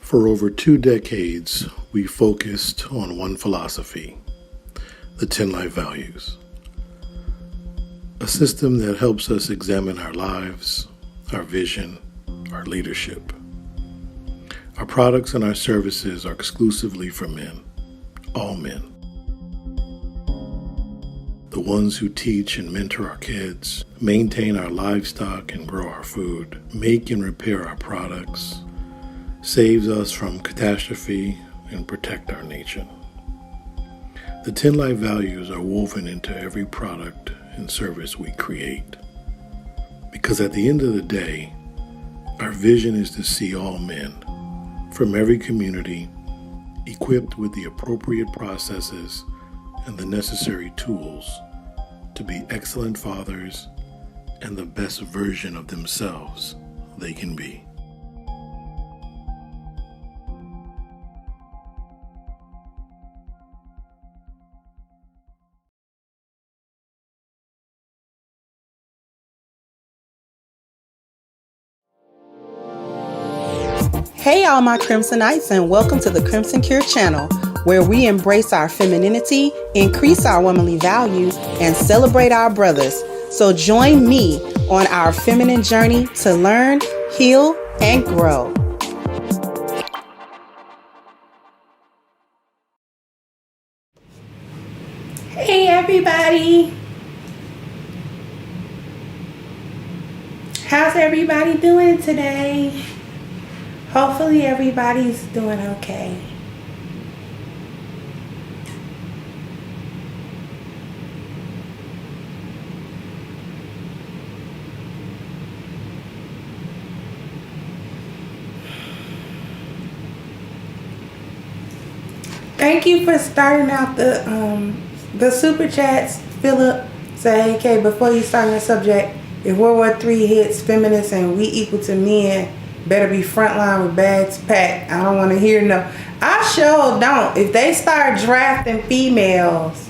For over 2 decades, we focused on one philosophy, the 10 life values, a system that helps us examine our lives, our vision, our leadership. Our products and our services are exclusively for men, all men. The ones who teach and mentor our kids, maintain our livestock and grow our food, make and repair our products, saves us from catastrophe, and protect our nation. The 10 life values are woven into every product and service we create. Because at the end of the day, our vision is to see all men from every community equipped with the appropriate processes and the necessary tools to be excellent fathers and the best version of themselves they can be. Hey all my Crimsonites, and welcome to the Crimson Cure channel, where we embrace our femininity, increase our womanly value, and celebrate our brothers. So join me on our feminine journey to learn, heal, and grow. Hey everybody! How's everybody doing today? Hopefully everybody's doing okay. Thank you for starting out the super chats. Philip say, okay, before you start the subject, if World War III hits, feminists and we equal to men better be frontline with bags packed. I don't want to hear no. I sure don't. If they start drafting females,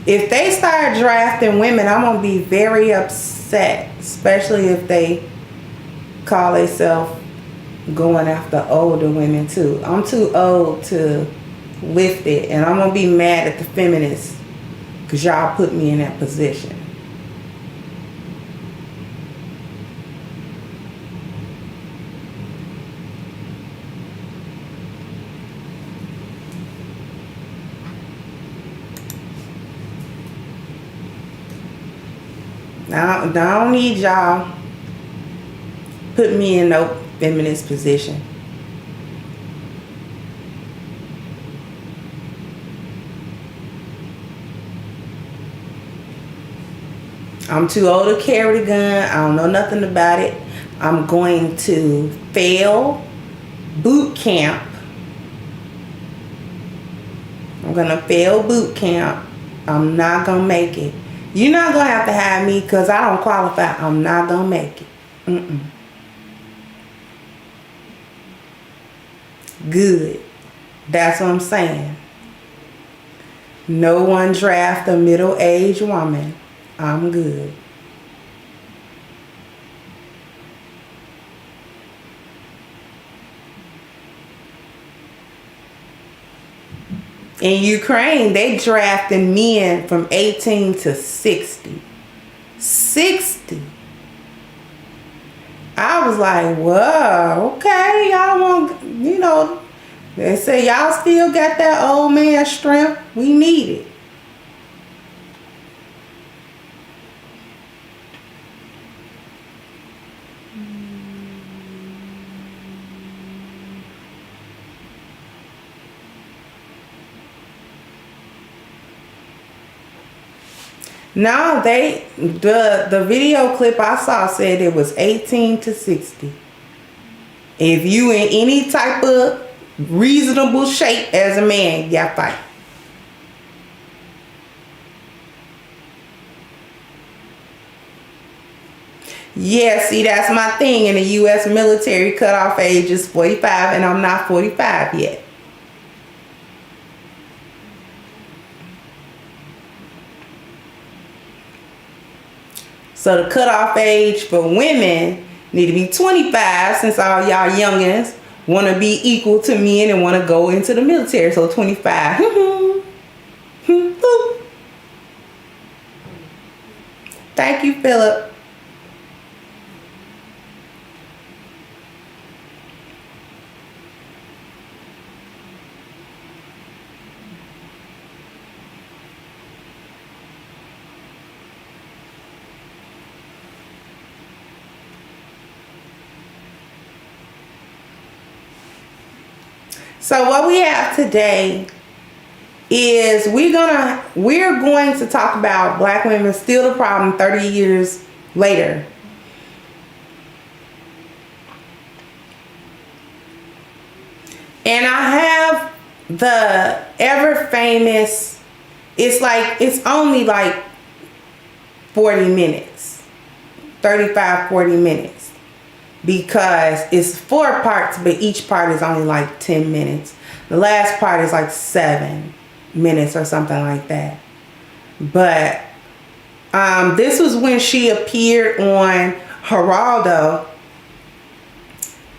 if they start drafting women, I'm going to be very upset. Especially if they call themselves going after older women too. I'm too old to lift it. And I'm going to be mad at the feminists because y'all put me in that position. I don't need y'all put me in no feminist position. I'm too old to carry the gun. I don't know nothing about it. I'm going to fail boot camp. I'm going to fail boot camp. I'm not going to make it. You're not going to have to hire me because I don't qualify. I'm not going to make it. Good. That's what I'm saying. No one draft a middle-aged woman. I'm good. In Ukraine, they drafting men from 18 to 60. 60. I was like, whoa, okay, y'all want, they say y'all still got that old man strength. We need it. No, the video clip I saw said it was 18 to 60. If you in any type of reasonable shape as a man, you gotta fight. Yeah, see, that's my thing. In the U.S. military, cutoff age is 45, and I'm not 45 yet. So the cutoff age for women need to be 25, since all y'all youngins want to be equal to men and want to go into the military. So 25. Thank you, Philip. So what we have today is we're going to talk about black women still the problem 30 years later. And I have the ever famous, it's only like 40 minutes, 35, 40 minutes. Because it's 4 parts, but each part is only like 10 minutes. The last part is like 7 minutes or something like that. But this was when she appeared on Geraldo.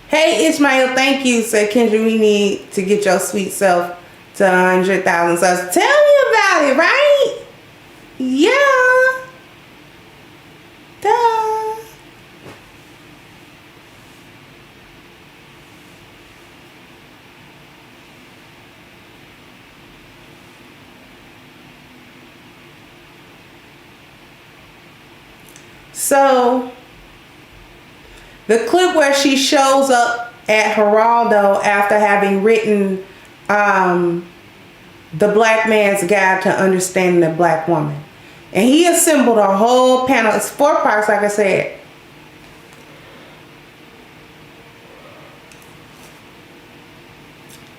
Hey Ishmael, thank you. Said Kendra, we need to get your sweet self to 100,000 subs. Tell me about it, right? Yeah. Duh. So, the clip where she shows up at Geraldo after having written The Black Man's Guide to Understanding the Black Woman. And he assembled a whole panel. It's 4 parts, like I said.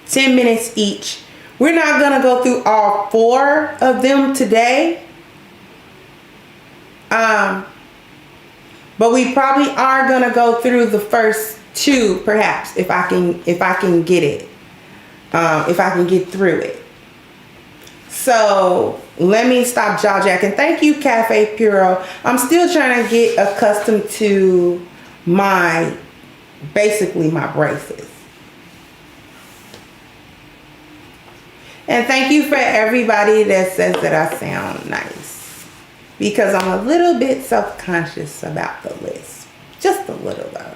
"10 minutes each. We're not going to go through all 4 of them today. But we probably are gonna go through the first 2, perhaps, if I can get it, if I can get through it. So let me stop jaw jacking. Thank you, Cafe Puro. I'm still trying to get accustomed to basically my braces. And thank you for everybody that says that I sound nice. Because I'm a little bit self-conscious about the list. Just a little though.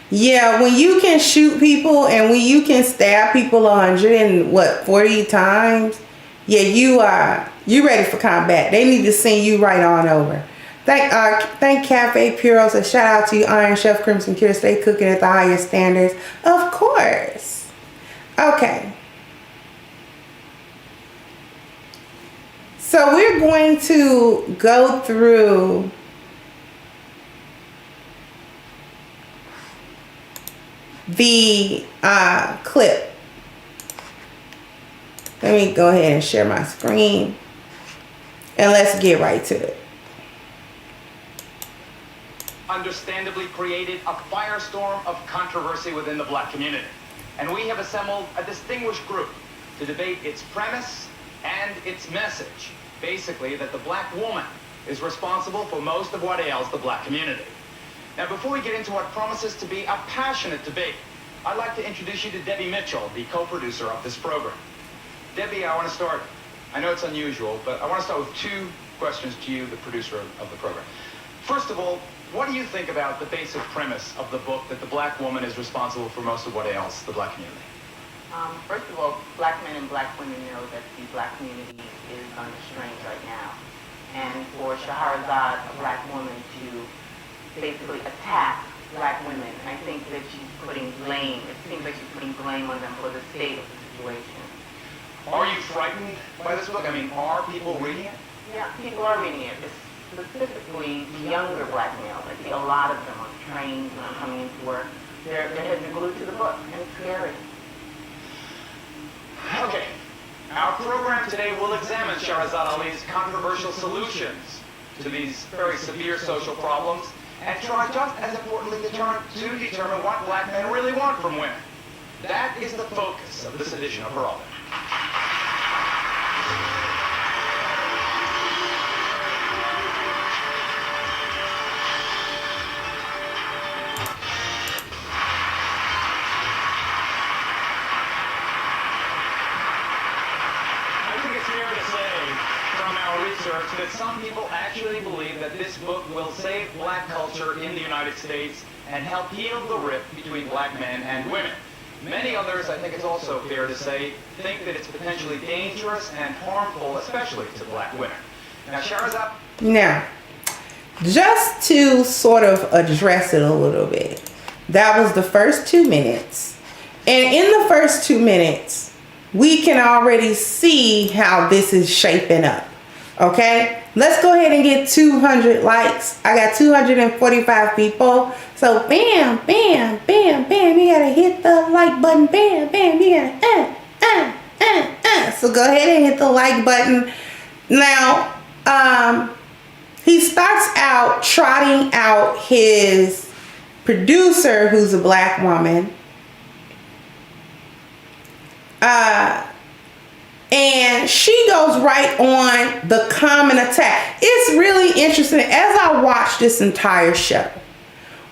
Yeah, when you can shoot people and when you can stab people 140 times, yeah, you ready for combat. They need to send you right on over. Thank Cafe Puros. A shout out to you, Iron Chef Crimson Cure. Stay cooking at the highest standards. Of course. Okay. So we're going to go through the clip. Let me go ahead and share my screen. And let's get right to it. Understandably created a firestorm of controversy within the black community. And we have assembled a distinguished group to debate its premise and its message. Basically, that the black woman is responsible for most of what ails the black community. Now, before we get into what promises to be a passionate debate, I'd like to introduce you to Debbie Mitchell, the co-producer of this program. Debbie, I want to start, I know it's unusual, but I want to start with 2 questions to you, the producer of the program. First of all, what do you think about the basic premise of the book that the black woman is responsible for most of what ails the black community? First of all, black men and black women know that the black community is under strain right now. And for Shahrazad, a black woman, to basically attack black women, I think that she's putting blame, it seems like she's putting blame on them for the state of the situation. Are you frightened by this book? I mean, are people reading it? Yeah, people are reading it. It's specifically younger black males. I see a lot of them on trains when I'm coming into work. Their heads are glued to the book, and it's scary. Okay. Our program today will examine Shahrazad Ali's controversial solutions to these very severe social problems and try just as importantly to determine what black men really want from women. That is the focus of this edition of Geraldo. research that some people actually believe that this book will save black culture in the United States and help heal the rift between black men and women. Many others, I think it's also fair to say, think that it's potentially dangerous and harmful, especially to black women. Now, Shahrazad. Now, just to sort of address it a little bit, that was the first 2 minutes. And in the first 2 minutes, we can already see how this is shaping up. Okay? Let's go ahead and get 200 likes. I got 245 people. So bam, bam, bam, bam. You gotta hit the like button. Bam, bam. You gotta So go ahead and hit the like button. Now, he starts out trotting out his producer, who's a black woman. And she goes right on the common attack. It's really interesting. As I watched this entire show,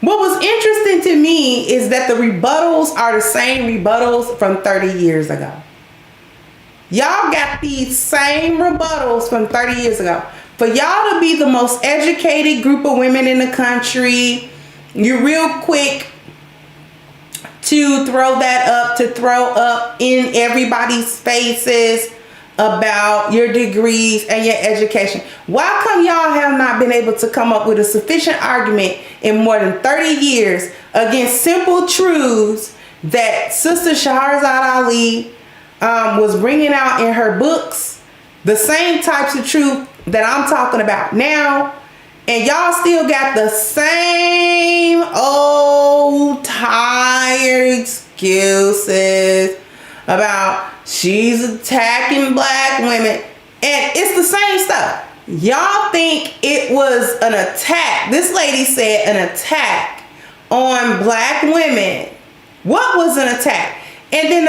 what was interesting to me is that the rebuttals are the same rebuttals from 30 years ago. Y'all got these same rebuttals from 30 years ago. For y'all to be the most educated group of women in the country, you're real quick to throw that up, to throw up in everybody's faces about your degrees and your education. Why come y'all have not been able to come up with a sufficient argument in more than 30 years against simple truths that Sister Shahrazad Ali was bringing out in her books? The same types of truth that I'm talking about now. And y'all still got the same old tired excuses about she's attacking black women. And it's the same stuff. Y'all think it was an attack. This lady said an attack on black women. What was an attack? And then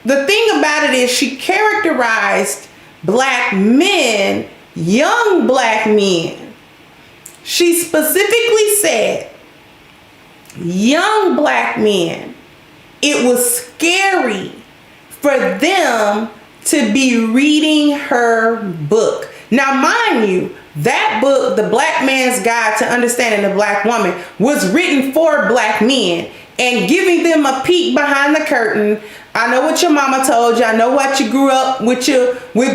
the thing about it is she characterized black men, young black men. She specifically said, young black men, it was scary for them to be reading her book. Now, mind you, that book, The Black Man's Guide to Understanding the Black Woman, was written for black men and giving them a peek behind the curtain. I know what your mama told you. I know what you grew up with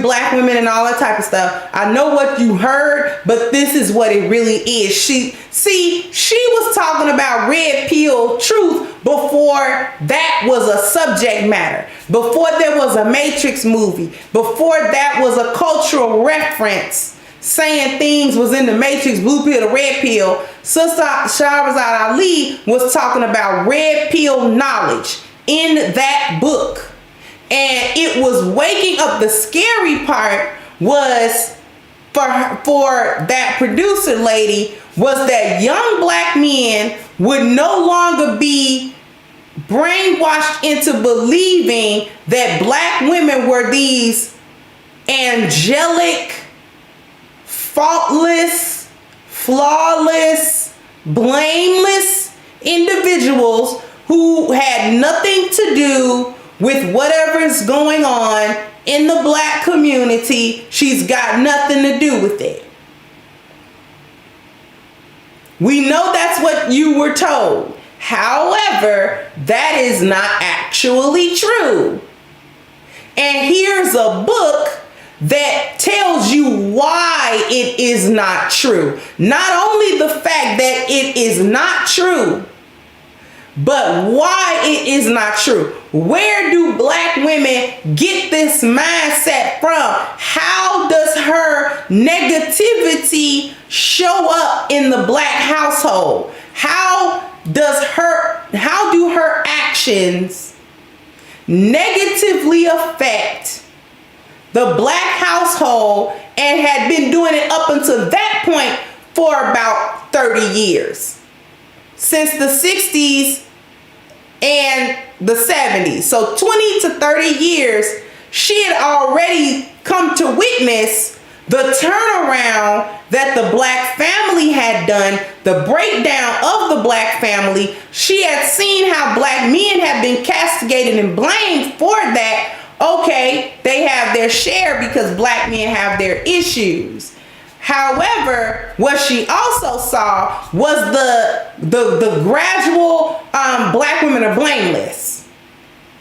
black women and all that type of stuff. I know what you heard, but this is what it really is. She was talking about red pill truth before that was a subject matter, before there was a Matrix movie, before that was a cultural reference saying things was in the Matrix, blue pill to red pill. Sister Shahrazad Ali was talking about red pill knowledge in that book. And it was waking up. The scary part was for that producer lady was that young black men would no longer be brainwashed into believing that black women were these angelic, faultless, flawless, blameless individuals who had nothing to do with whatever's going on in the black community. She's got nothing to do with it. We know that's what you were told. However, that is not actually true. And here's a book that tells you why it is not true. Not only the fact that it is not true, but why it is not true. Where do black women get this mindset from? How does her negativity show up in the black household? How do her actions negatively affect the black household, and had been doing it up until that point for about 30 years? Since the 60s and the 70s. So 20 to 30 years, she had already come to witness the turnaround that the black family had done, the breakdown of the black family. She had seen how black men had been castigated and blamed for that okay, they have their share because black men have their issues. However, what she also saw was the gradual black women are blameless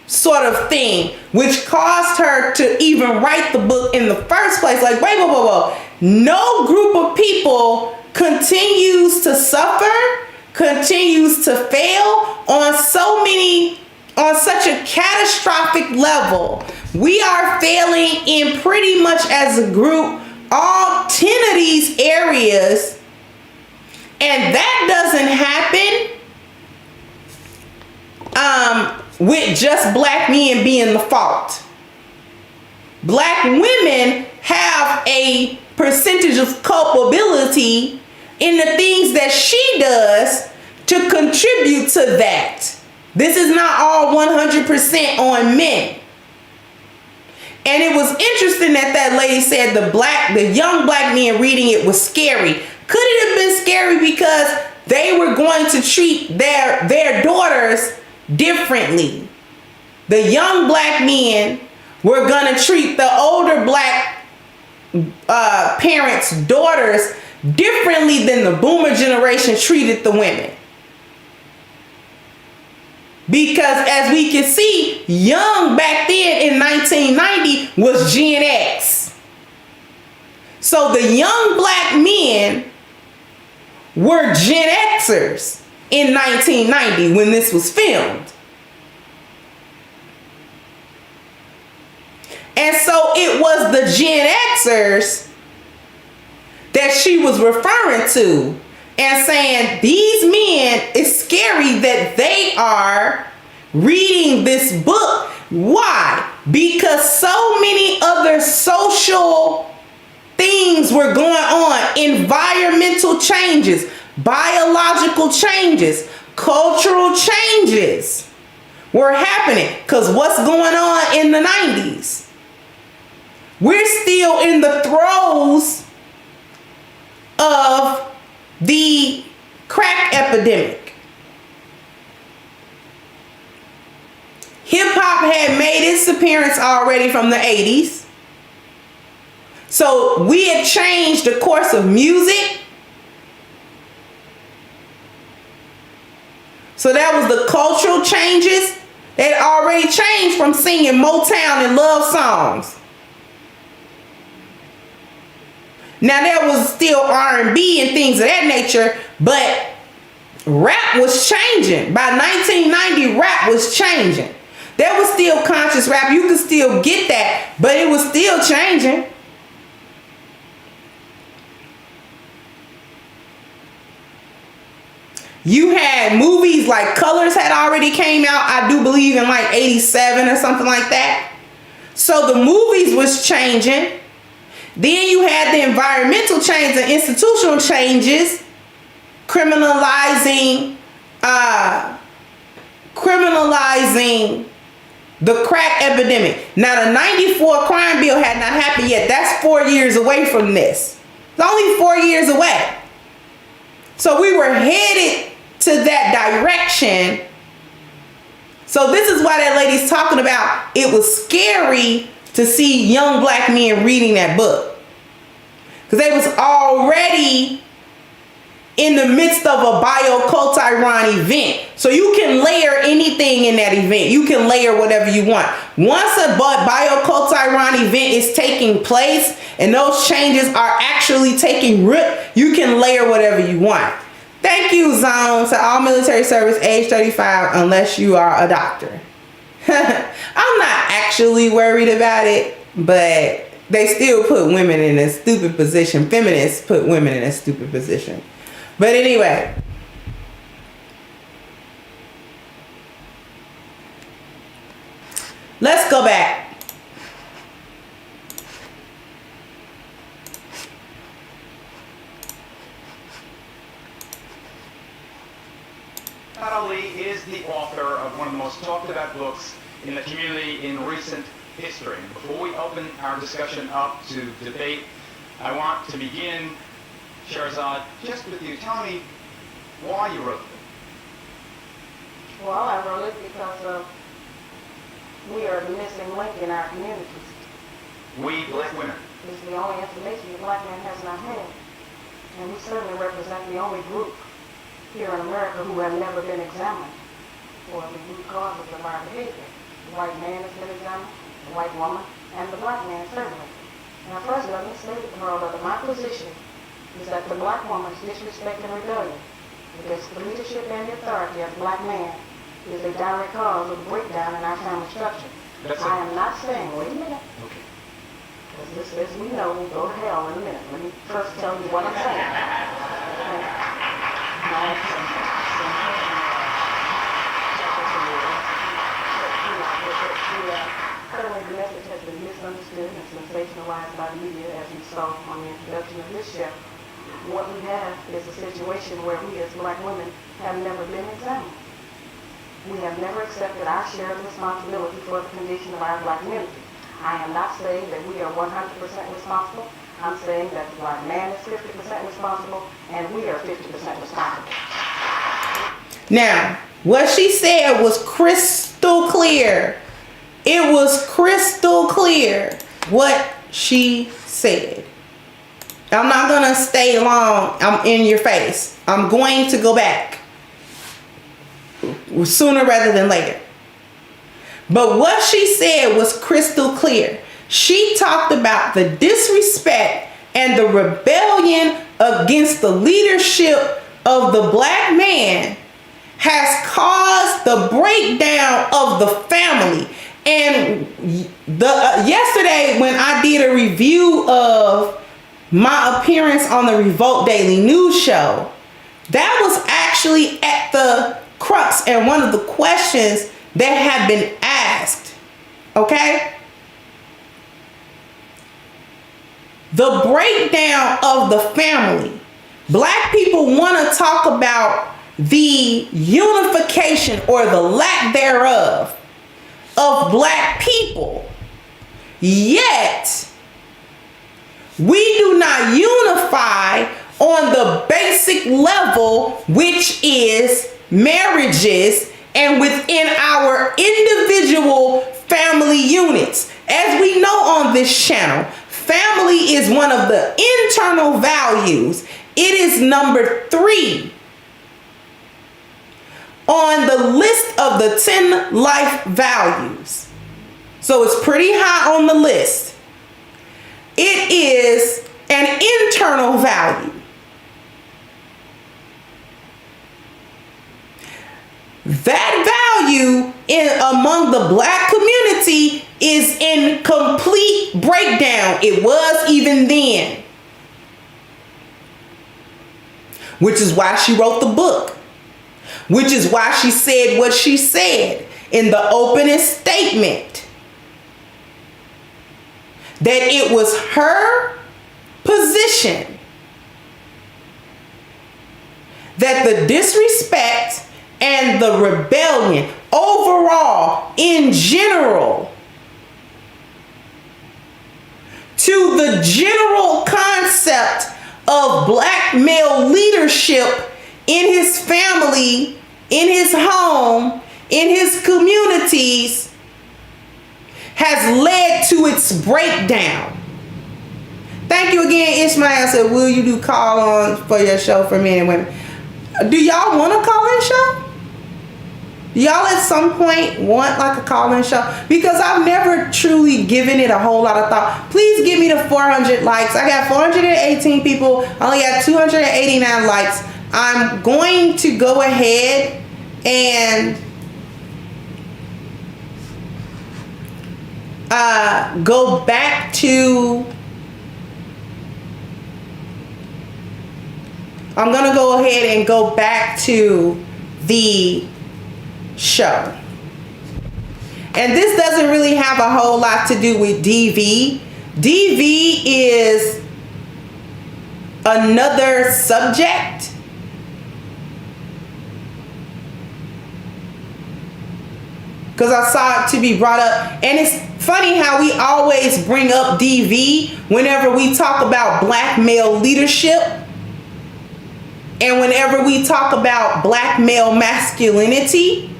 sort of thing, which caused her to even write the book in the first place. Like, wait, whoa. No group of people continues to suffer, continues to fail on such a catastrophic level. We are failing in pretty much as a group all 10 of these areas, and that doesn't happen with just black men being the fault. Black women have a percentage of culpability in the things that she does to contribute to that. This is not all 100% on men. And it was interesting that lady said the young black men reading it was scary. Could it have been scary because they were going to treat their daughters differently? The young black men were going to treat the older black parents' daughters differently than the boomer generation treated the women. Because as we can see, young back then in 1990 was Gen X. So the young black men were Gen Xers in 1990 when this was filmed. And so it was the Gen Xers that she was referring to and saying these men, it's scary that they are reading this book. Why? Because so many other social things were going on. Environmental changes, biological changes, cultural changes were happening. Because what's going on in the 90s? We're still in the throes of the crack epidemic. Hip hop had made its appearance already from the 80s. So we had changed the course of music. So that was the cultural changes. They had already changed from singing Motown and love songs. Now there was still R&B and things of that nature, but rap was changing. By 1990, rap was changing. There was still conscious rap. You could still get that, but it was still changing. You had movies like Colors had already came out, I do believe in like 87 or something like that. So the movies was changing. Then you had the environmental change and institutional changes, criminalizing the crack epidemic. Now the 94 crime bill had not happened yet. That's 4 years away from this. It's only 4 years away. So we were headed to that direction. So this is why that lady's talking about it was scary to see young black men reading that book. Because they was already in the midst of a bioculturon event. So you can layer anything in that event. You can layer whatever you want. Once a bioculturon event is taking place and those changes are actually taking root, you can layer whatever you want. Thank you, Zone, to all military service age 35 unless you are a doctor. I'm not actually worried about it, but they still put women in a stupid position. Feminists put women in a stupid position. But anyway, let's go back. Shahrazad Ali is the author of one of the most talked about books in the community in recent history. And before we open our discussion up to debate, I want to begin, Shahrazad, just with you. Tell me why you wrote it. Well, I wrote it because of We are the missing link in our communities. We black women. It's the only information the black man has not had. And we certainly represent the only group here in America who have never been examined for the root causes of our behavior. The white man has been examined, the white woman, and the black man certainly. Now first, let me say to the world that my position is that the black woman's disrespect and rebellion against the leadership and the authority of the black man is a direct cause of breakdown in our family structure. I am not saying, wait a minute, Okay. because this, as we know, will go to hell in a minute. Let me first tell you what I'm saying. Certainly the message has been misunderstood and sensationalized by the media, as we saw on the introduction of this show. What we have is a situation where we as black women have never been examined. We have never accepted our share of responsibility for the condition of our black community. I am not saying that we are 100% responsible. I'm saying that the black man is 50% responsible and we are 50% responsible. Now, what she said was crystal clear. It was crystal clear what she said. I'm not going to stay long. I'm in your face. I'm going to go back sooner rather than later. But what she said was crystal clear. She talked about the disrespect and the rebellion against the leadership of the black man has caused the breakdown of the family. And yesterday when I did a review of my appearance on the Revolt Daily News show, that was actually at the crux and one of the questions that have been asked. Okay? The breakdown of the family. Black people want to talk about the unification or the lack thereof of black people. Yet, we do not unify on the basic level, which is marriages and within our individual family units. As we know on this channel, family is one of the internal values. It is number 3 on the list of the 10 life values. So it's pretty high on the list. It is an internal value. That value among the black community is in complete breakdown. It was even then. Which is why she wrote the book. Which is why she said what she said in the opening statement. That it was her position that the disrespect and the rebellion overall in general to the general concept of black male leadership in his family, in his home, in his communities has led to its breakdown. Thank you again, Ishmael said, will you do call on for your show for men and women? Do y'all want a call-in show? Y'all at some point want like a call-in show? Because I've never truly given it a whole lot of thought. Please give me the 400 likes. I got 418 people. I only got 289 likes. I'm going to go ahead and go back to... I'm going to go ahead and go back to the show. And this doesn't really have a whole lot to do with DV. DV is another subject. Because I saw it to be brought up. And it's funny how we always bring up DV whenever we talk about black male leadership. And whenever we talk about black male masculinity.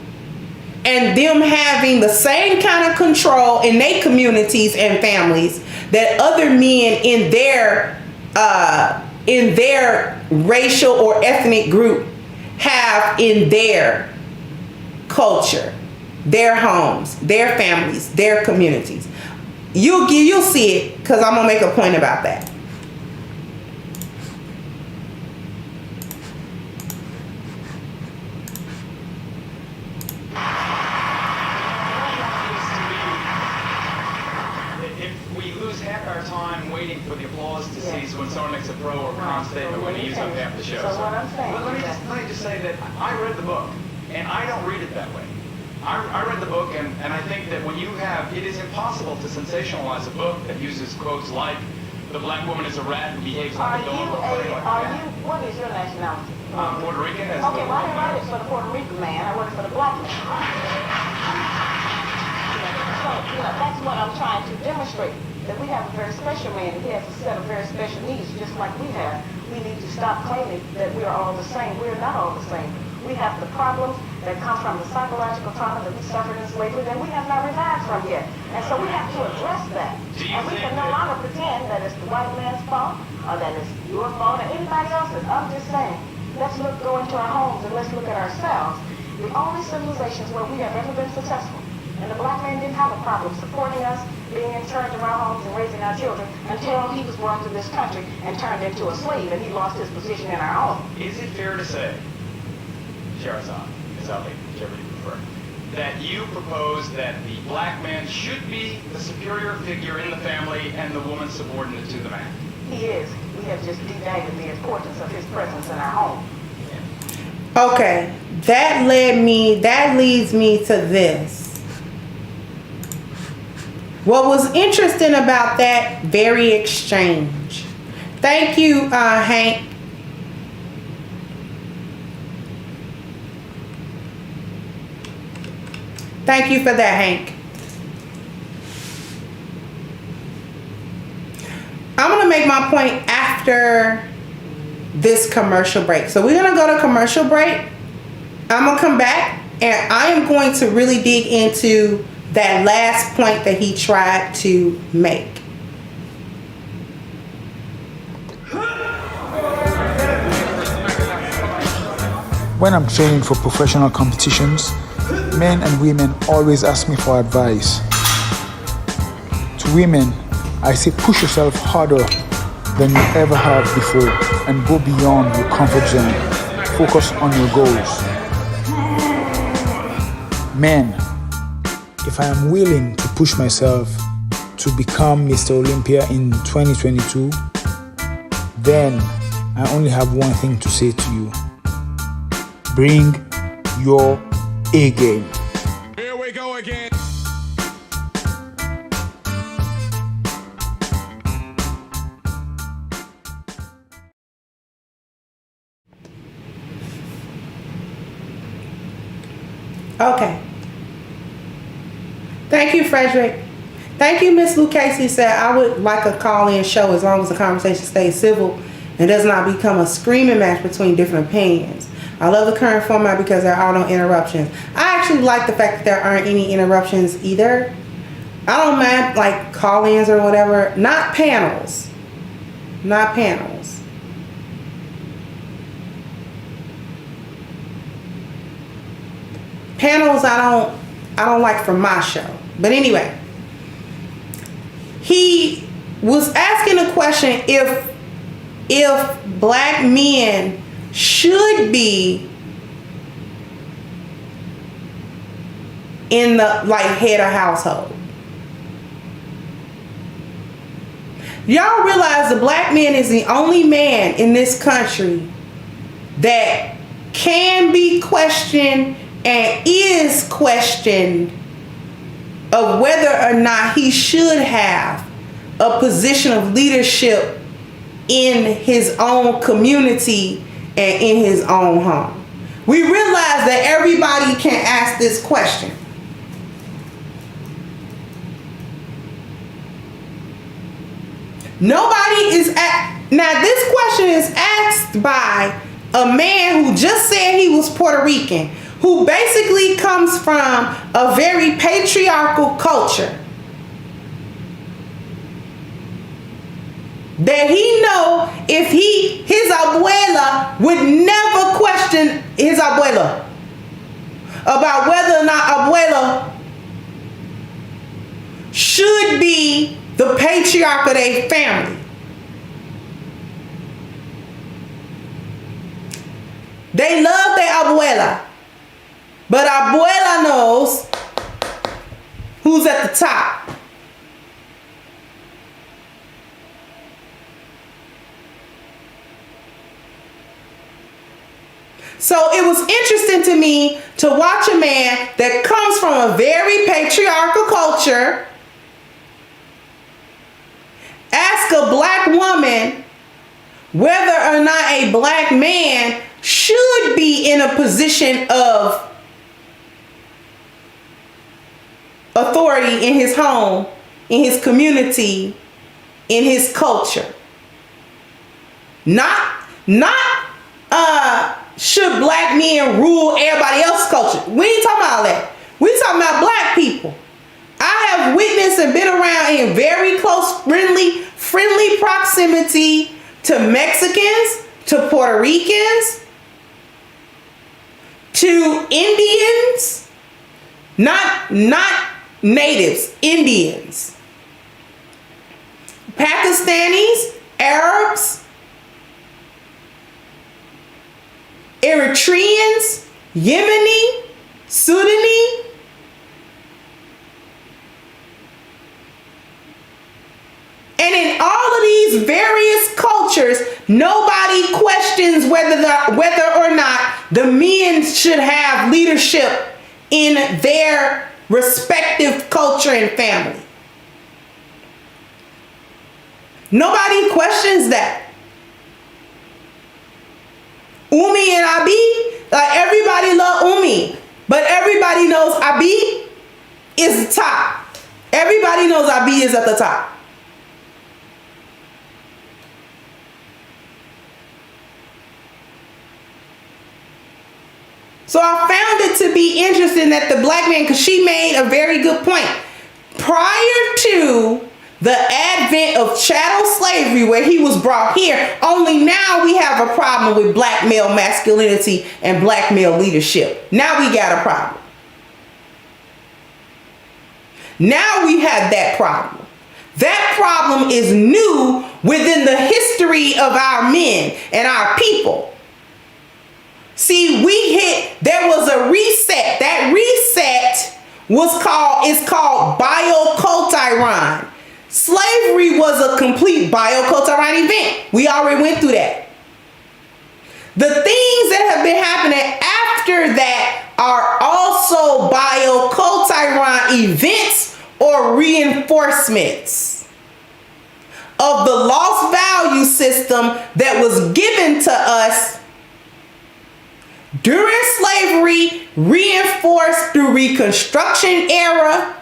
and them having the same kind of control in their communities and families that other men in their racial or ethnic group have in their culture, their homes, their families, their communities. You'll see it, because I'm gonna make a point about that. For the applause to cease when someone makes a pro or con statement when he uses up half the show. So what I'm saying. Let me just say that I read the book, and I don't read it that way. I read the book, and I think that when you have, it is impossible to sensationalize a book that uses quotes like, "The black woman is a rat who behaves like a dog," or something like that. What is your nationality? Puerto Rican. Okay, well, I didn't write it for the Puerto Rican man. I wrote it for the black man. So, that's what I'm trying to demonstrate. That we have a very special man, and he has a set of very special needs, just like we have. We need to stop claiming that we are all the same. We are not all the same. We have the problems that come from the psychological trauma that we suffered in slavery that we have not revived from yet. And so we have to address that. And we can no longer pretend that it's the white man's fault, or that it's your fault, or anybody else's. I'm just saying, let's go into our homes and let's look at ourselves. The only civilizations where we have ever been successful, and the black man didn't have a problem supporting us, being in charge of our homes and raising our children until he was brought to this country and turned into a slave, and he lost his position in our home. Is it fair to say, Shahrazad, Ms. Ali, whichever you prefer, that you propose that the black man should be the superior figure in the family and the woman subordinate to the man? He is. We have just devalued the importance of his presence in our home. Okay, that leads me to this. What was interesting about that very exchange? Thank you, Hank. Thank you for that, Hank. I'm going to make my point after this commercial break. So we're going to go to commercial break. I'm going to come back, and I am going to really dig into that last point that he tried to make. When I'm training for professional competitions, men and women always ask me for advice. To women, I say push yourself harder than you ever have before and go beyond your comfort zone. Focus on your goals. Men, if I am willing to push myself to become Mr. Olympia in 2022, then I only have one thing to say to you. Bring your A game. Here we go again. Okay. Thank you, Frederick. Thank you, Miss Lucchese said, I would like a call-in show as long as the conversation stays civil and does not become a screaming match between different opinions. I love the current format because there are no interruptions. I actually like the fact that there aren't any interruptions either. I don't mind like call-ins or whatever. Not panels. Not panels. Panels I don't like for my show. But anyway, he was asking a question if black men should be in the like head of household. Y'all realize the black man is the only man in this country that can be questioned and is questioned of whether or not he should have a position of leadership in his own community and in his own home. We realize that everybody can ask this question. Now this question is asked by a man who just said he was Puerto Rican, who basically comes from a very patriarchal culture, that he know if his abuela would never question his abuela about whether or not abuela should be the patriarch of their family. They love their abuela, but abuela knows who's at the top. So it was interesting to me to watch a man that comes from a very patriarchal culture ask a black woman whether or not a black man should be in a position of authority in his home, in his community, in his culture. Not should black men rule everybody else's culture. We ain't talking about all that. We talking about black people. I have witnessed and been around in very close, friendly proximity to Mexicans, to Puerto Ricans, to Indians, not natives, Indians, Pakistanis, Arabs, Eritreans, Yemeni, Sudanese. And in all of these various cultures, nobody questions whether or not the men should have leadership in their respective culture and family. Nobody questions that. Umi and Abi, like everybody love Umi, but everybody knows Abi is the top. Everybody knows Abi is at the top. So I found it to be interesting that the black man, because she made a very good point. Prior to the advent of chattel slavery, where he was brought here, only now we have a problem with black male masculinity and black male leadership. Now we got a problem. Now we have that problem. That problem is new within the history of our men and our people. See, there was a reset. That reset is called biocultural. Slavery was a complete biocultural event. We already went through that. The things that have been happening after that are also biocultural events or reinforcements of the lost value system that was given to us during slavery, reinforced through Reconstruction era,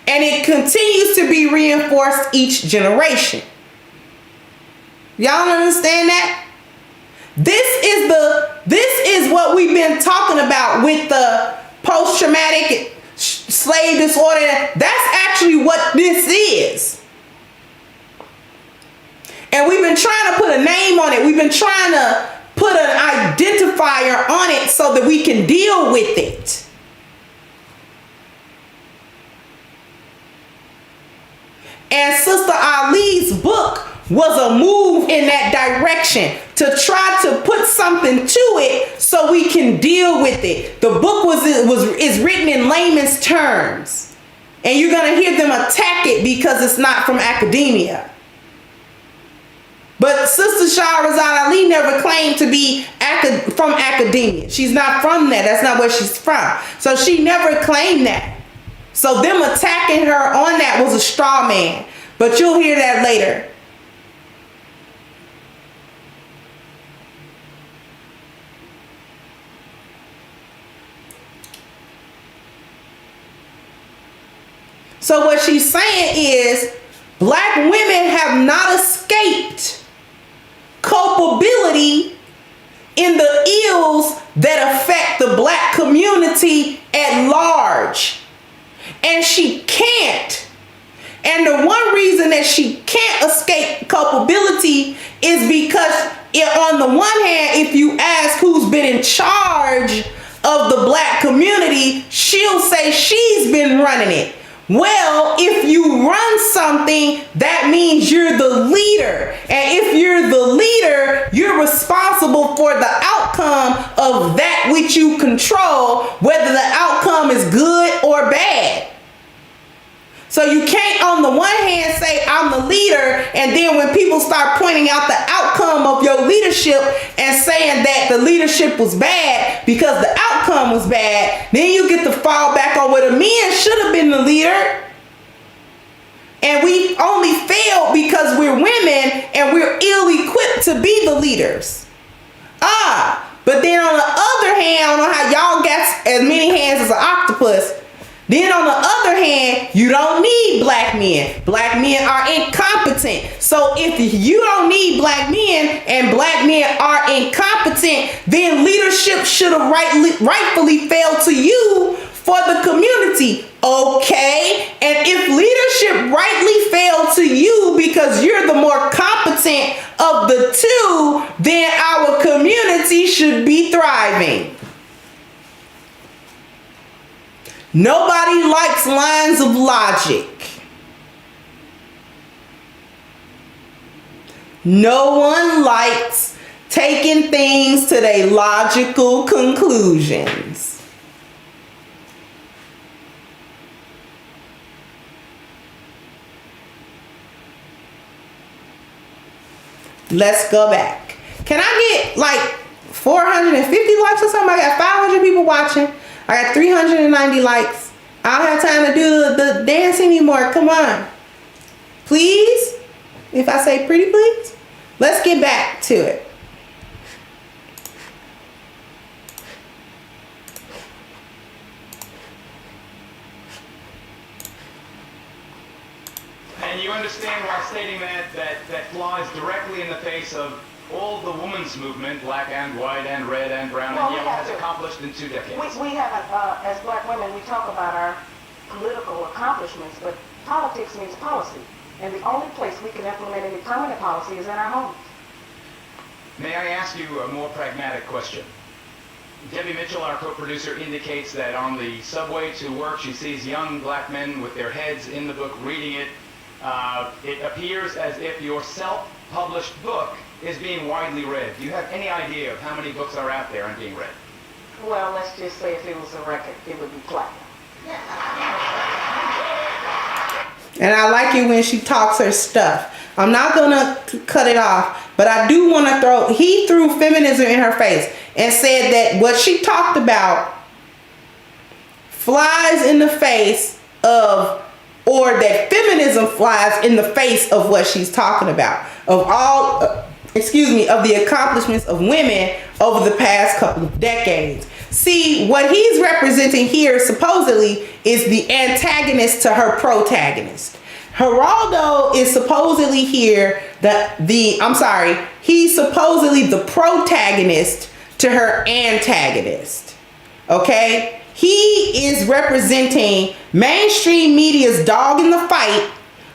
and it continues to be reinforced each generation. Y'all understand that? This is what we've been talking about with the post-traumatic slave disorder. That's actually what this is. And we've been trying to put a name on it. We've been trying to put an identifier on it so that we can deal with it. And Sister Ali's book was a move in that direction to try to put something to it so we can deal with it. The book is written in layman's terms, and you're going to hear them attack it because it's not from academia. But Sister Shahrazad Ali never claimed to be from academia. She's not from that. That's not where she's from. So she never claimed that. So them attacking her on that was a straw man. But you'll hear that later. So what she's saying is black women have not escaped culpability in the ills that affect the black community at large. And she can't. And the one reason that she can't escape culpability is because on the one hand, if you ask who's been in charge of the black community, she'll say she's been running it. Well, if you run something, that means you're the leader. And if you're the leader, you're responsible for the outcome of that which you control, whether the outcome is good or bad. So you can't on the one hand say I'm the leader, and then when people start pointing out the outcome of your leadership and saying that the leadership was bad because the outcome was bad, then you get to fall back on where the men should have been the leader. And we only failed because we're women and we're ill-equipped to be the leaders. But then on the other hand, I don't know how y'all got as many hands as an octopus. Then on the other hand, you don't need black men. Black men are incompetent. So if you don't need black men and black men are incompetent, then leadership should have rightfully failed to you for the community. Okay, and if leadership rightly failed to you because you're the more competent of the two, then our community should be thriving. Nobody likes lines of logic. No one likes taking things to their logical conclusions. Let's go back. Can I get like 450 likes or something? I got 500 people watching. I got 390 likes. I don't have time to do the dance anymore. Come on. Please? If I say pretty please? Let's get back to it. And you understand while stating that flies directly in the face of all the women's movement, black and white and red and brown and yellow, has accomplished in 2 decades. We haven't, as black women, we talk about our political accomplishments, but politics means policy. And the only place we can implement any permanent policy is in our homes. May I ask you a more pragmatic question? Debbie Mitchell, our co-producer, indicates that on the subway to work, she sees young black men with their heads in the book reading it. It appears as if your self-published book is being widely read. Do you have any idea of how many books are out there and being read? Well, let's just say if it was a record, it would be platinum. And I like it when she talks her stuff. I'm not gonna cut it off, but I do want to he threw feminism in her face and said that what she talked about flies in the face of, or that feminism flies in the face of what she's talking about, of all of the accomplishments of women over the past couple of decades. See, what he's representing here supposedly is the antagonist to her protagonist. Geraldo is supposedly here he's supposedly the protagonist to her antagonist. Okay? He is representing mainstream media's dog in the fight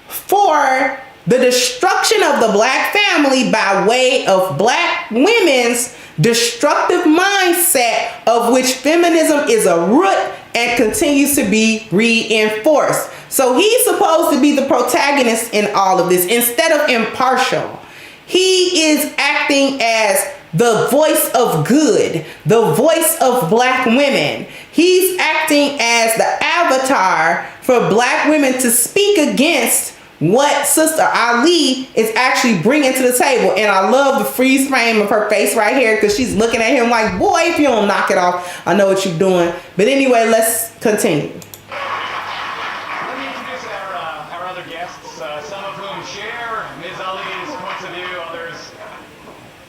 for the destruction of the black family by way of black women's destructive mindset, of which feminism is a root and continues to be reinforced. So he's supposed to be the protagonist in all of this instead of impartial. He is acting as the voice of good, the voice of black women. He's acting as the avatar for black women to speak against what Sister Ali is actually bringing to the table. And I love the freeze frame of her face right here, because she's looking at him like, boy, if you don't knock it off, I know what you're doing. But anyway, let's continue. Let me introduce our other guests, some of whom share Ms. Ali's points of view, others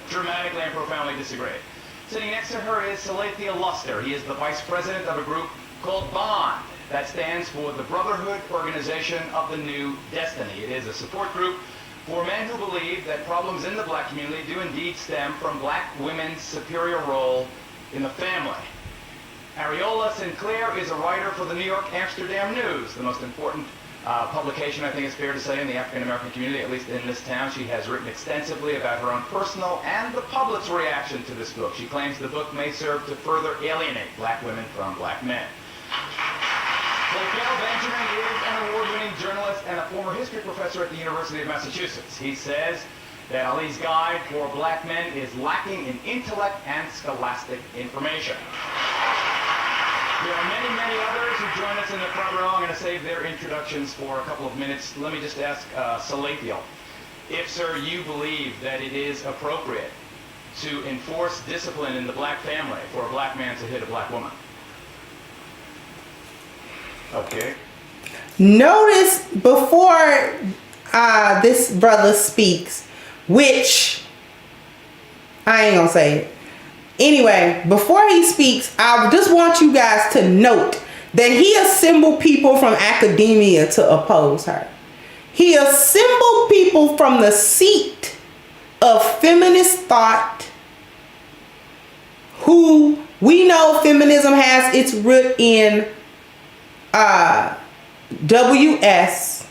dramatically and profoundly disagree. Sitting next to her is Salathia Luster. He is the vice president of a group called BOND. That stands for the Brotherhood Organization of the New Destiny. It is a support group for men who believe that problems in the black community do indeed stem from black women's superior role in the family. Ariola Sinclair is a writer for the New York Amsterdam News, the most important publication, I think it's fair to say, in the African-American community, at least in this town. She has written extensively about her own personal and the public's reaction to this book. She claims the book may serve to further alienate black women from black men. Claykel Benjamin is an award-winning journalist and a former history professor at the University of Massachusetts. He says that Ali's guide for black men is lacking in intellect and scholastic information. There are many, many others who join us in the front row. I'm going to save their introductions for a couple of minutes. Let me just ask Salathiel, if, sir, you believe that it is appropriate to enforce discipline in the black family for a black man to hit a black woman. Okay. Notice before this brother speaks, which I ain't gonna say it. Anyway, before he speaks, I just want you guys to note that he assembled people from academia to oppose her. He assembled people from the seat of feminist thought, who we know feminism has its root in WS.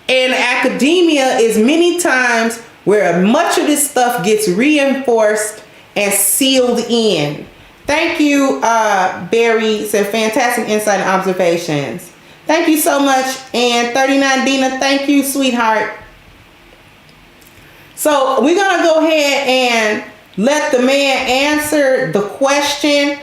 And academia is many times where much of this stuff gets reinforced and sealed in. Thank you, Barry. Said fantastic insight and observations. Thank you so much. And 39 Dina, thank you, sweetheart. So we're gonna go ahead and let the man answer the question.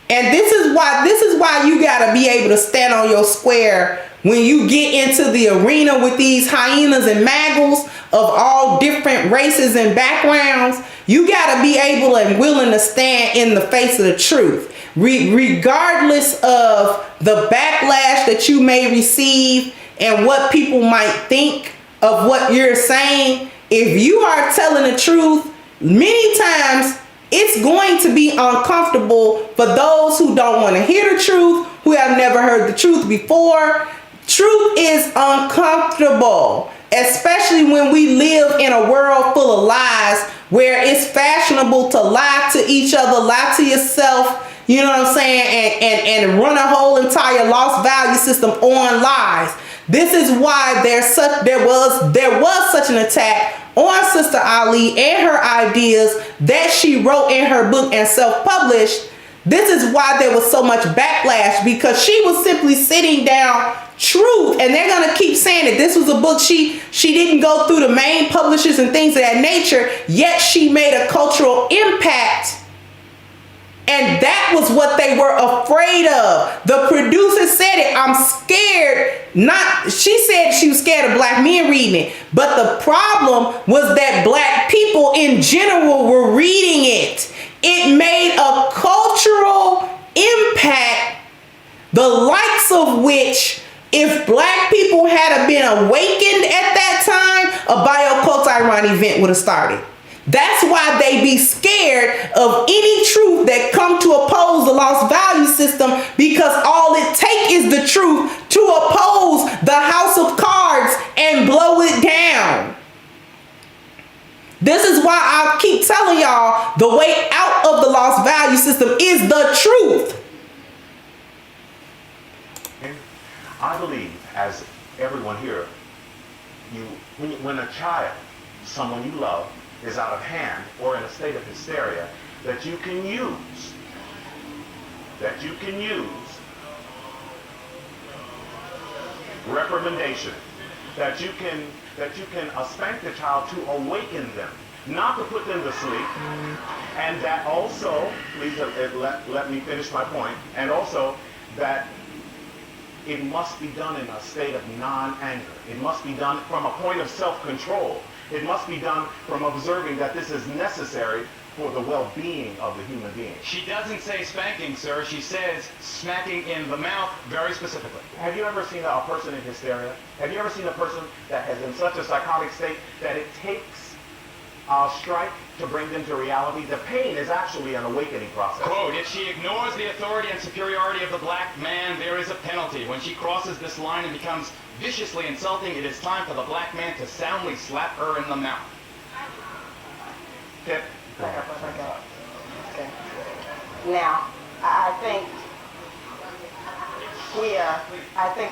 And this is why you gotta be able to stand on your square when you get into the arena with these hyenas and maggles of all different races and backgrounds. You gotta be able and willing to stand in the face of the truth, regardless of the backlash that you may receive and what people might think of what you're saying. If you are telling the truth, many times it's going to be uncomfortable for those who don't want to hear the truth, who have never heard the truth before. Truth is uncomfortable, especially when we live in a world full of lies, where it's fashionable to lie to each other, lie to yourself, you know what I'm saying, and run a whole entire lost value system on lies. This is why there was such an attack on Sister Ali and her ideas that she wrote in her book and self-published. This is why there was so much backlash, because she was simply sitting down truth, and they're gonna keep saying that this was a book she didn't go through the main publishers and things of that nature, yet she made a cultural impact. And that was what they were afraid of. The producer said it. I'm scared. She said she was scared of black men reading it. But the problem was that black people in general were reading it. It made a cultural impact, the likes of which, if black people had been awakened at that time, a Biocult Iran event would have started. That's why they be scared of any truth that come to oppose the lost value system, because all it take is the truth to oppose the house of cards and blow it down. This is why I keep telling y'all the way out of the lost value system is the truth. And I believe, as everyone here, when a child, someone you love, is out of hand or in a state of hysteria, that you can use reprimandation, that you can spank the child to awaken them, not to put them to sleep. And that also, please let me finish my point, and also that it must be done in a state of non-anger. It must be done from a point of self-control. It must be done from observing that this is necessary for the well-being of the human being. She doesn't say spanking, sir. She says smacking in the mouth very specifically. Have you ever seen a person in hysteria? Have you ever seen a person that is in such a psychotic state that it takes a strike to bring them to reality? The pain is actually an awakening process. Quote, if she ignores the authority and superiority of the black man, there is a penalty. When she crosses this line and becomes viciously insulting, it is time for the black man to soundly slap her in the mouth. Tip. Now, I think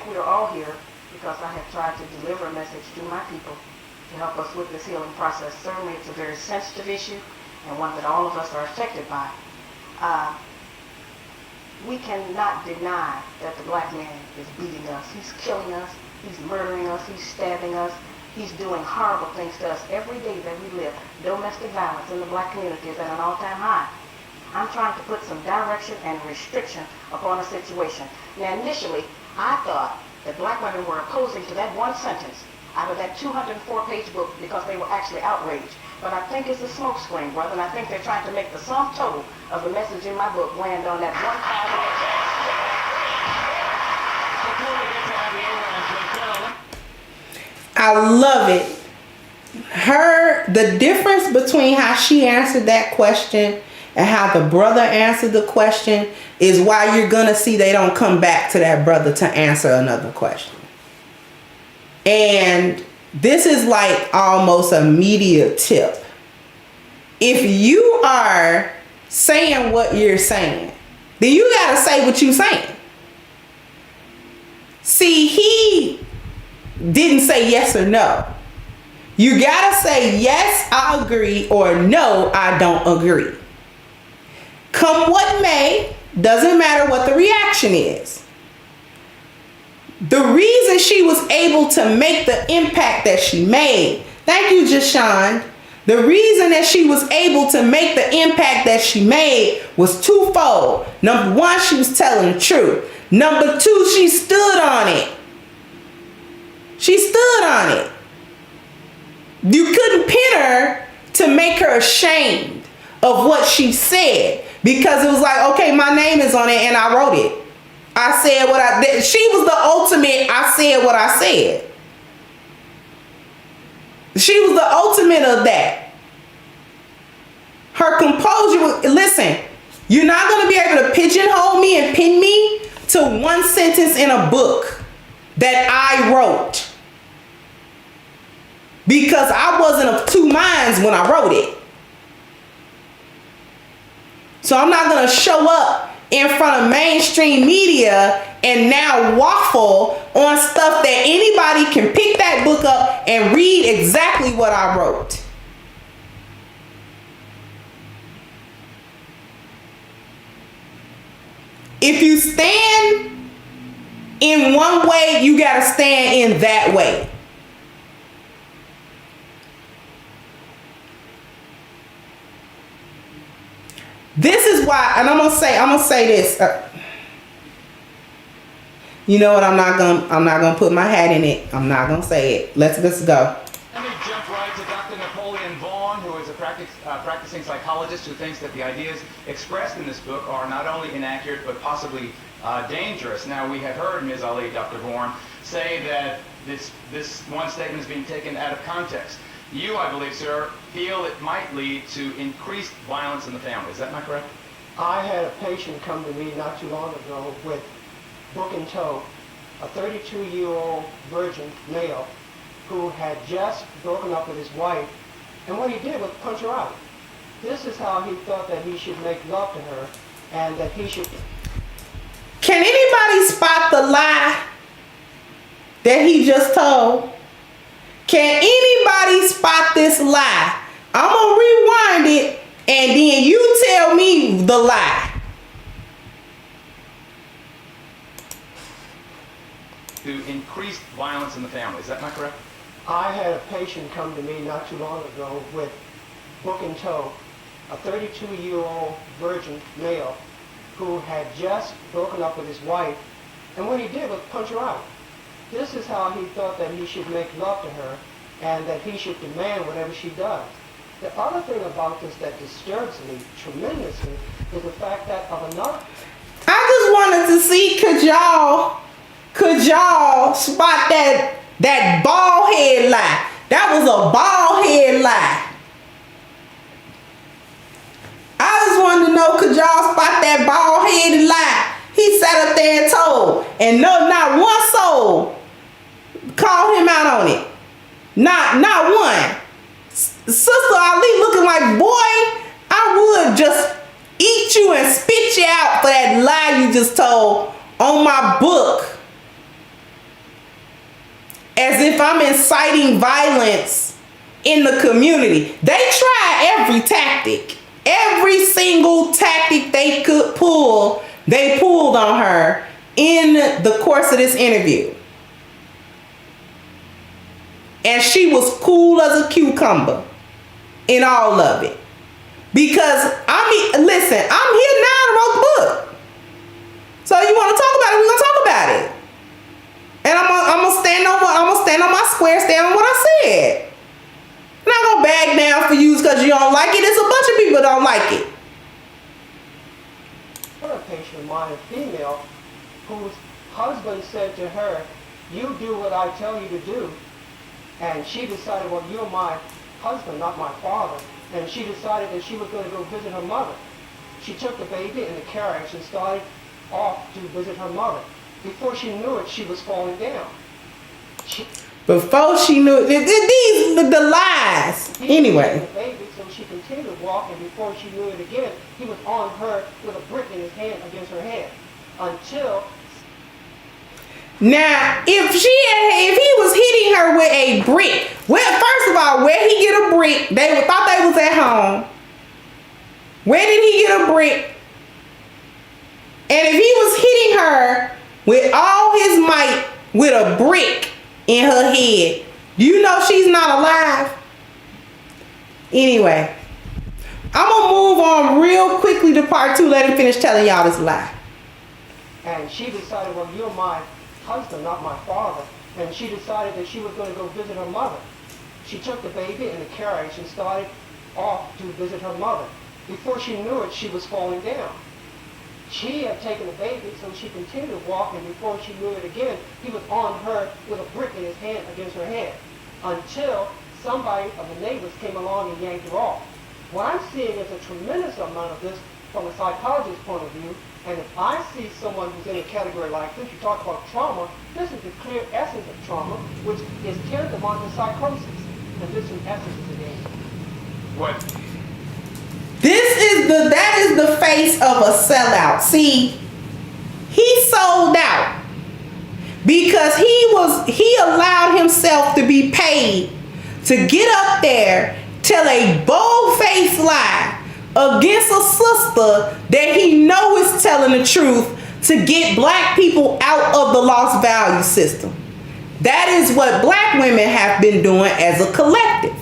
we are all here because I have tried to deliver a message to my people to help us with this healing process. Certainly, it's a very sensitive issue and one that all of us are affected by. We cannot deny that the black man is beating us. He's killing us. He's murdering us. He's stabbing us. He's doing horrible things to us every day that we live. Domestic violence in the black community is at an all-time high. I'm trying to put some direction and restriction upon a situation. Now, initially, I thought that black women were opposing to that one sentence out of that 204-page book because they were actually outraged. But I think it's a smokescreen, brother, and I think they're trying to make the sum total of the message in my book land on that one I love it. The difference between how she answered that question and how the brother answered the question is why you're gonna see they don't come back to that brother to answer another question. And this is like almost a media tip. If you are saying what you're saying, then you gotta say what you're saying. See, he didn't say yes or no. You gotta say yes, I agree, or no, I don't agree. Come what may, doesn't matter what the reaction is. The reason she was able to make the impact that she made, thank you, Jashawn. The reason that she was able to make the impact that she made was twofold. Number one, she was telling the truth. Number two, she stood on it. She stood on it. You couldn't pin her to make her ashamed of what she said because it was like, okay, my name is on it and I wrote it. I said what I did. She was the ultimate, I said what I said. She was the ultimate of that. Her composure, listen, you're not going to be able to pigeonhole me and pin me to one sentence in a book that I wrote. Because I wasn't of two minds when I wrote it. So I'm not going to show up in front of mainstream media and now waffle on stuff that anybody can pick that book up and read exactly what I wrote. If you stand in one way, you got to stand in that way. This is why, and I'm gonna say this. You know what? I'm not gonna put my hat in it. I'm not gonna say it. Let's go. Let me jump right to Dr. Napoleon Vaughn, who is a practicing psychologist who thinks that the ideas expressed in this book are not only inaccurate but possibly dangerous. Now, we have heard Ms. Ali, Dr. Vaughn, say that this one statement is being taken out of context. You, I believe, sir, feel it might lead to increased violence in the family. Is that not correct? I had a patient come to me not too long ago with book in tow, a 32-year-old virgin male who had just broken up with his wife, and what he did was punch her out. This is how he thought that he should make love to her and that he should... Can anybody spot the lie that he just told? Can anybody spot this lie? I'm going to rewind it and then you tell me the lie. To increased violence in the family. Is that not correct? I had a patient come to me not too long ago with book in tow, a 32-year-old virgin male who had just broken up with his wife, and what he did was punch her out. This is how he thought that he should make love to her and that he should demand whatever she does. The other thing about this that disturbs me tremendously is the fact that of another... I just wanted to see, could y'all spot that bald head lie? That was a bald head lie. I just wanted to know, could y'all spot that bald headed lie? He sat up there and told, and no, not one soul called him out on it. Not one. Sister Ali looking like, boy, I would just eat you and spit get you out for that lie you just told on my book. As if I'm inciting violence in the community. They tried every tactic. Every single tactic they could pull, they pulled on her in the course of this interview. And she was cool as a cucumber in all of it. Because, listen, I'm here now to wrote the book. So you want to talk about it, we're going to talk about it. And I'm gonna stand on my square, stand on what I said. I'm not gonna back down for you because you don't like it. There's a bunch of people that don't like it. A patient of mine, a female, whose husband said to her, "You do what I tell you to do," and she decided, "Well, you're my husband, not my father," and she decided that she was going to go visit her mother. She took the baby in the carriage and started off to visit her mother. Before she knew it, she was falling down. Before she knew it, the lies. Anyway. The baby, so she continued walking. Before she knew it again, he was on her with a brick in his hand against her head. Until. Now, if he was hitting her with a brick, well, first of all, where he get a brick? They thought they was at home. Where did he get a brick? And if he was hitting her with all his might with a brick in her head, do you know she's not alive? Anyway, I'm gonna move on real quickly to part 2. Let him finish telling y'all this lie. And she decided, "Well, you're my husband, not my father." And she decided that she was going to go visit her mother. She took the baby in the carriage and started off to visit her mother. Before she knew it, she was falling down. She had taken the baby, so she continued walking. Before she knew it again, he was on her with a brick in his hand against her head. Until somebody of the neighbors came along and yanked her off. What I'm seeing is a tremendous amount of this from a psychologist's point of view. And if I see someone who's in a category like this, you talk about trauma, this is the clear essence of trauma, which is tantamount to psychosis. And this in essence is the danger. What? That is the face of a sellout. See, he sold out because he allowed himself to be paid to get up there, tell a bold-faced lie against a sister that he know is telling the truth to get black people out of the lost value system. That is what black women have been doing as a collective.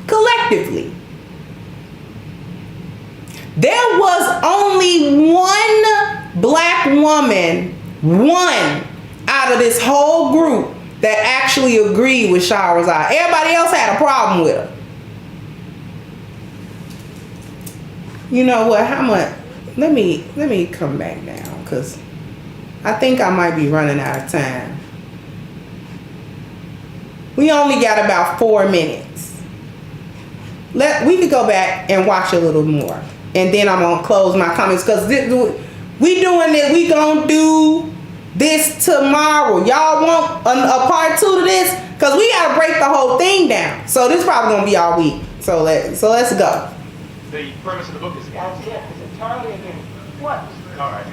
Collectively. There was only one black woman, one out of this whole group that actually agreed with Shahrazad. Everybody else had a problem with her. You know what? How much? Let me come back down because I think I might be running out of time. We only got about 4 minutes. We could go back and watch a little more. And then I'm going to close my comments because we doing this. We going to do this tomorrow. Y'all want a part 2 to this? Because we got to break the whole thing down. So this is probably going to be all week. So let's go. The premise of the book is That's it. It's entirely again. What? all right.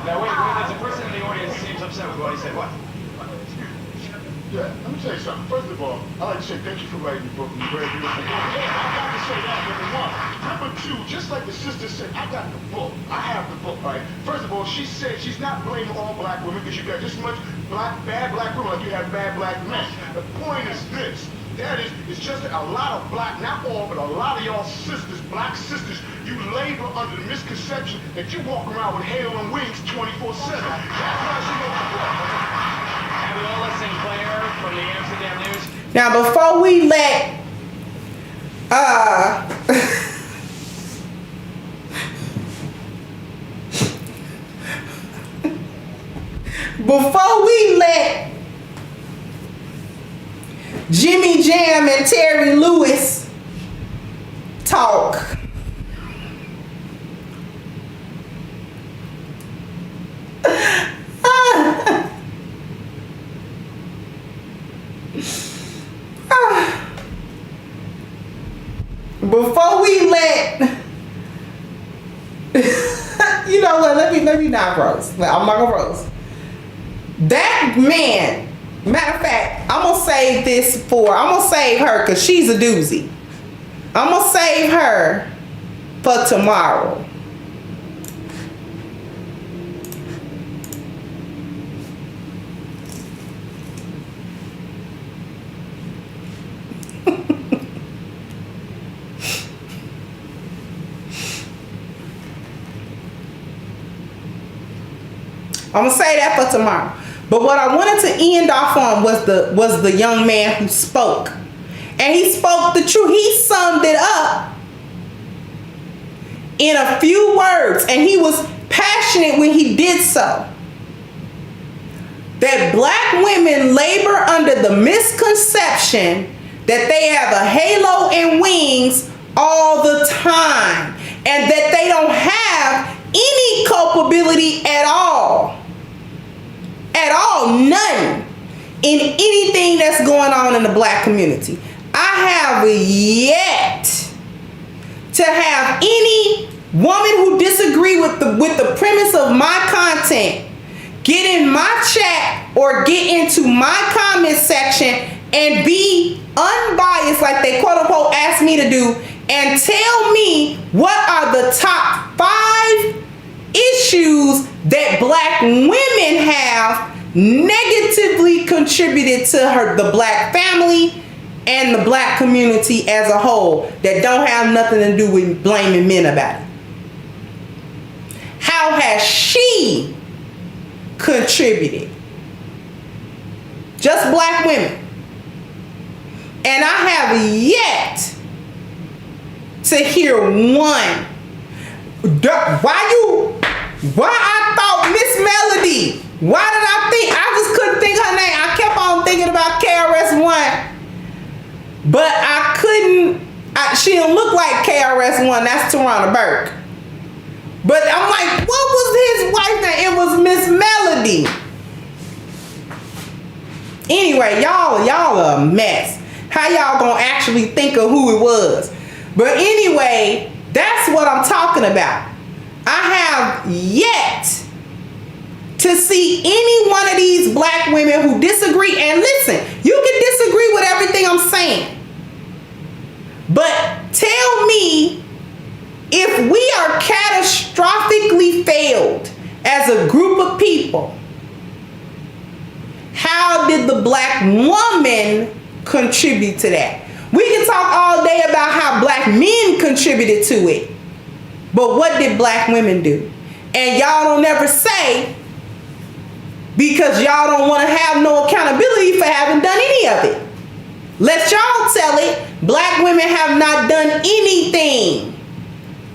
Now wait, there's a person in the audience who seems upset with what he said. What? Yeah, let me tell you something. First of all, I'd like to say thank you for writing the book. It's very beautiful. I got to say that, number one. Number two, just like the sister said, I got the book. I have the book, right? First of all, she said she's not blaming all black women because you got just as much bad black women like you have bad black men. The point is this. That is, it's just that a lot of black, not all, but a lot of y'all sisters, black sisters, you labor under the misconception that you walk around with hail and wings 24/7. That's why she wrote the book. And Lola Sinclair from the Amsterdam News. Now, before we let Jimmy Jam and Terry Lewis talk, before we let You know what? Let me not roast. I'm not gonna roast. That man. Matter of fact, I'm gonna save her because she's a doozy. I'm gonna save her for tomorrow. I'm gonna say that for tomorrow. But what I wanted to end off on was the young man who spoke. And he spoke the truth. He summed it up in a few words. And he was passionate when he did so. That black women labor under the misconception that they have a halo and wings all the time. And that they don't have any culpability at all. At all, none, in anything that's going on in the black community. I have yet to have any woman who disagree with the premise of my content get in my chat or get into my comment section and be unbiased like they quote unquote asked me to do and tell me what are the top 5 issues that black women have negatively contributed to the black family and the black community as a whole that don't have nothing to do with blaming men about it. How has she contributed? Just black women. And I have yet to hear one. Why I thought Miss Melody? Why did I think? I just couldn't think her name. I kept on thinking about KRS-One. But I couldn't. She didn't look like KRS-One. That's Tarana Burke. But I'm like, what was his wife name? It was Miss Melody. Anyway, y'all are a mess. How y'all gonna actually think of who it was? But anyway, that's what I'm talking about. I have yet to see any one of these black women who disagree. And listen, you can disagree with everything I'm saying. But tell me, if we are catastrophically failed as a group of people, how did the black woman contribute to that? We can talk all day about how black men contributed to it. But what did black women do? And y'all don't ever say, because y'all don't want to have no accountability for having done any of it. Let y'all tell it. Black women have not done anything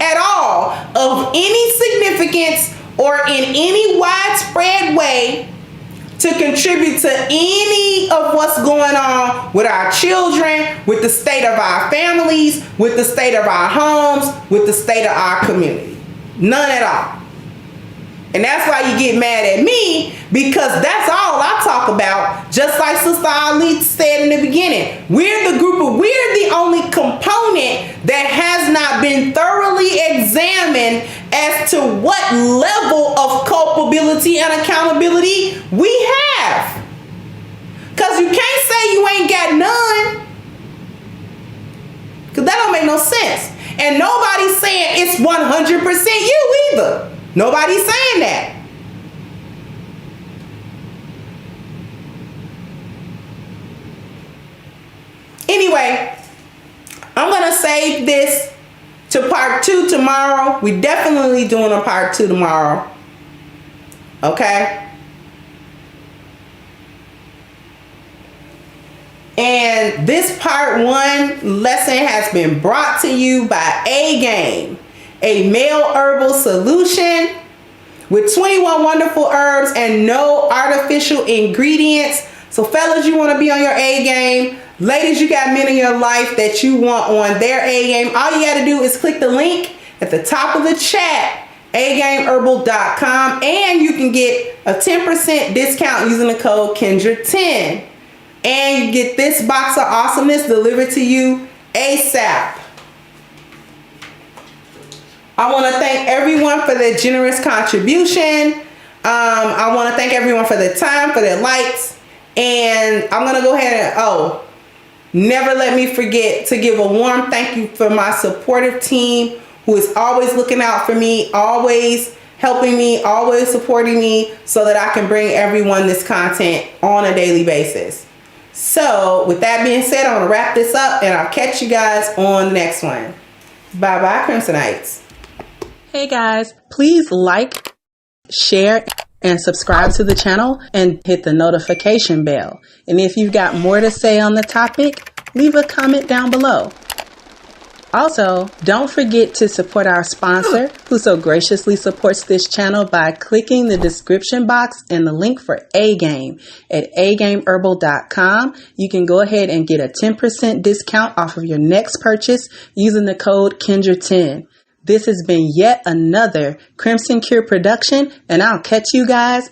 at all of any significance or in any widespread way to contribute to any of what's going on with our children, with the state of our families, with the state of our homes, with the state of our community. None at all. And that's why you get mad at me, because that's all I talk about. Just like Sister Ali said in the beginning, we're the only component that has not been thoroughly examined as to what level of culpability and accountability we have. Because you can't say you ain't got none, because that don't make no sense. And nobody's saying it's 100% you either. Nobody's saying that. Anyway, I'm going to save this to part 2 tomorrow. We're definitely doing a part 2 tomorrow. Okay? And this part 1 lesson has been brought to you by A-Game, a male herbal solution with 21 wonderful herbs and no artificial ingredients. So fellas, you want to be on your A game. Ladies, you got men in your life that you want on their A game. All you got to do is click the link at the top of the chat, agameherbal.com, and you can get a 10% discount using the code Kendra10. And you get this box of awesomeness delivered to you ASAP. I want to thank everyone for their generous contribution. I want to thank everyone for their time, for their likes. And I'm going to go ahead and, never let me forget to give a warm thank you for my supportive team who is always looking out for me, always helping me, always supporting me so that I can bring everyone this content on a daily basis. So with that being said, I'm going to wrap this up and I'll catch you guys on the next one. Bye-bye, Crimsonites. Hey guys, please like, share, and subscribe to the channel and hit the notification bell. And if you've got more to say on the topic, leave a comment down below. Also, don't forget to support our sponsor who so graciously supports this channel by clicking the description box and the link for A-Game at agameherbal.com. You can go ahead and get a 10% discount off of your next purchase using the code Kendra10. This has been yet another Crimson Cure production, and I'll catch you guys